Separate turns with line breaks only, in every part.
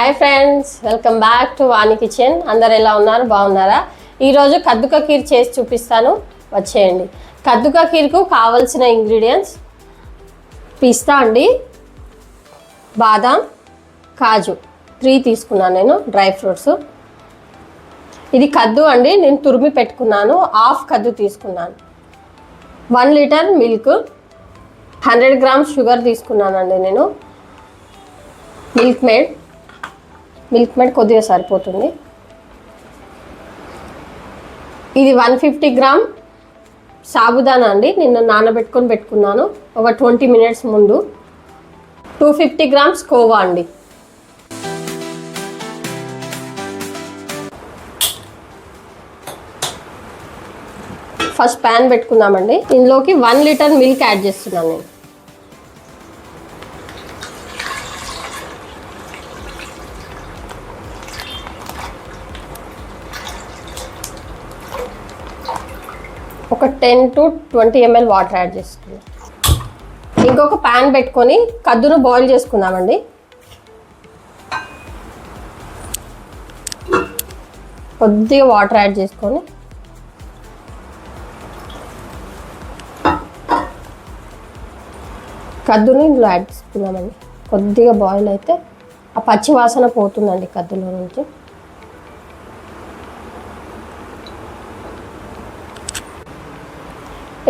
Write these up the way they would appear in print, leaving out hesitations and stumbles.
Hi friends, welcome back to Vani kitchen. అందరు ఎలా ఉన్నారు? బాగున్నారా? ఈరోజు కద్దుకా ఖీర్ చేసి చూపిస్తాను, వచ్చేయండి. కద్దుకా ఖీర్కు కావాల్సిన ఇంగ్రీడియంట్స్: పిస్తా అండి, బాదాం, కాజు 3 తీసుకున్నాను నేను, డ్రై ఫ్రూట్స్. ఇది కద్దు అండి, నేను తురిమి పెట్టుకున్నాను. హాఫ్ కద్దు తీసుకున్నాను. 1 లీటర్ మిల్క్, 100 గ్రామ్స్ షుగర్ తీసుకున్నానండి నేను. మిల్క్ మేడ్ కొద్దిగా సరిపోతుంది. ఇది 150 గ్రామ్ సాబుదానా అండి, నిన్న నానబెట్టుకొని పెట్టుకున్నాను ఒక 20 మినిట్స్ ముందు. 250 గ్రామ్స్ కోవా అండి. ఫస్ట్ ప్యాన్ పెట్టుకుందామండి. ఇందులోకి 1 లీటర్ మిల్క్ యాడ్ చేస్తున్నాను నేను. ఒక 10 to 20 ml వాటర్ యాడ్ చేసుకుందాం. ఇంకొక ప్యాన్ పెట్టుకొని కద్దును బాయిల్ చేసుకుందామండి. కొద్దిగా వాటర్ యాడ్ చేసుకొని కద్దుని ఇందులో యాడ్ చేసుకుందామండి. కొద్దిగా బాయిల్ అయితే ఆ పచ్చి వాసన పోతుందండి కద్దులో నుంచి.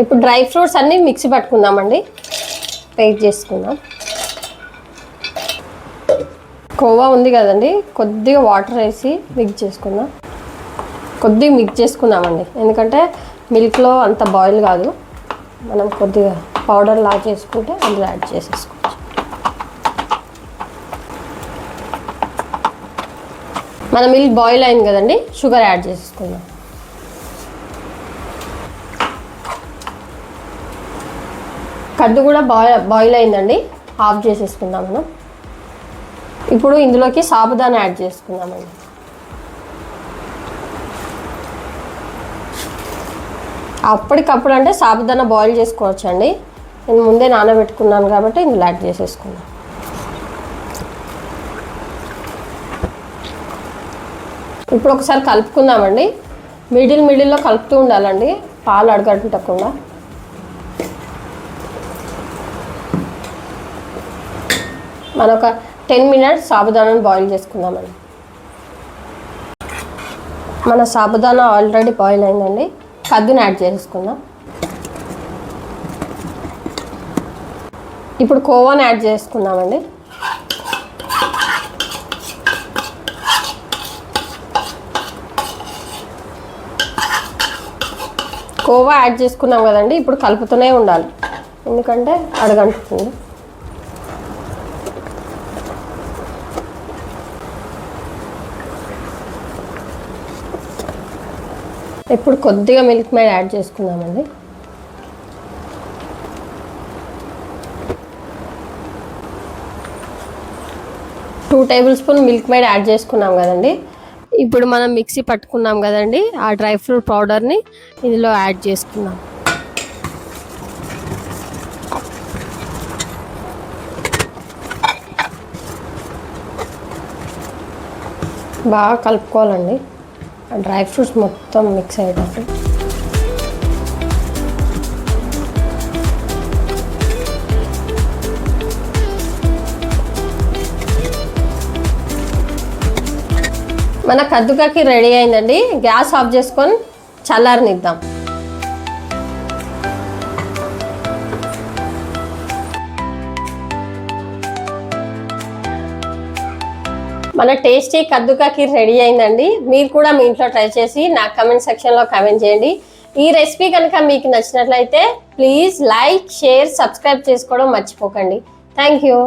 ఇప్పుడు డ్రై ఫ్రూట్స్ అన్నీ మిక్సీ పట్టుకుందామండి, పేస్ట్ చేసుకుందాం. కోవా ఉంది కదండి, కొద్దిగా వాటర్ వేసి మిక్స్ చేసుకుందాం. కొద్దిగా మిక్స్ చేసుకుందామండి, ఎందుకంటే మిల్క్లో అంత బాయిల్ కాదు. మనం కొద్దిగా పౌడర్ లా చేసుకుంటే అందులో యాడ్ చేసేసుకోవచ్చు. మన మిల్క్ బాయిల్ అయింది కదండి, షుగర్ యాడ్ చేసుకుందాం. కద్దు కూడా బాయిల్ అయిందండి, ఆఫ్ చేసేసుకుందాం మనం. ఇప్పుడు ఇందులోకి సాబుదానా యాడ్ చేసుకుందామండి. అప్పటికప్పుడు అంటే సాబుదానా బాయిల్ చేసుకోవచ్చు అండి, నేను ముందే నానబెట్టుకున్నాను కాబట్టి ఇందులో యాడ్ చేసేసుకుందాం. ఇప్పుడు ఒకసారి కలుపుకుందామండి. మిడిల్లో కలుపుతూ ఉండాలండి, పాలు అడగట్టకుండా. మనం ఒక 10 మినిట్స్ సాబుదానాను బాయిల్ చేసుకుందామండి. మన సాబుదానా ఆల్రెడీ బాయిల్ అయిందండి. కద్దుని యాడ్ చేసుకుందాం. ఇప్పుడు కోవాని యాడ్ చేసుకుందామండి. కోవా యాడ్ చేసుకున్నాం కదండి, ఇప్పుడు కలుపుతూనే ఉండాలి, ఎందుకంటే అడగంటుతుంది. ఇప్పుడు కొద్దిగా మిల్క్ మేడ్ యాడ్ చేసుకుందామండి. Two table spoon milk made add చేసుకున్నాం కదండి. ఇప్పుడు మనం మిక్సీ పట్టుకున్నాం కదండి, ఆ డ్రై ఫ్రూట్ పౌడర్ని ఇందులో యాడ్ చేసుకుందాం. బాగా కలుపుకోవాలండి, డ్రై ఫ్రూట్స్ మొత్తం మిక్స్ అయ్యేటట్టు. మన కద్దుకా ఖీర్ రెడీ అయిందండి. గ్యాస్ ఆఫ్ చేసుకొని చల్లారనిద్దాం. మన టేస్టీ కద్దుకా ఖీర్ రెడీ అయిందండి. మీరు కూడా మీ ఇంట్లో ట్రై చేసి నాకు కమెంట్ సెక్షన్లో కమెంట్ చేయండి. ఈ రెసిపీ కనుక మీకు నచ్చినట్లయితే ప్లీజ్ లైక్, షేర్, సబ్స్క్రైబ్ చేసుకోవడం మర్చిపోకండి. Thank you.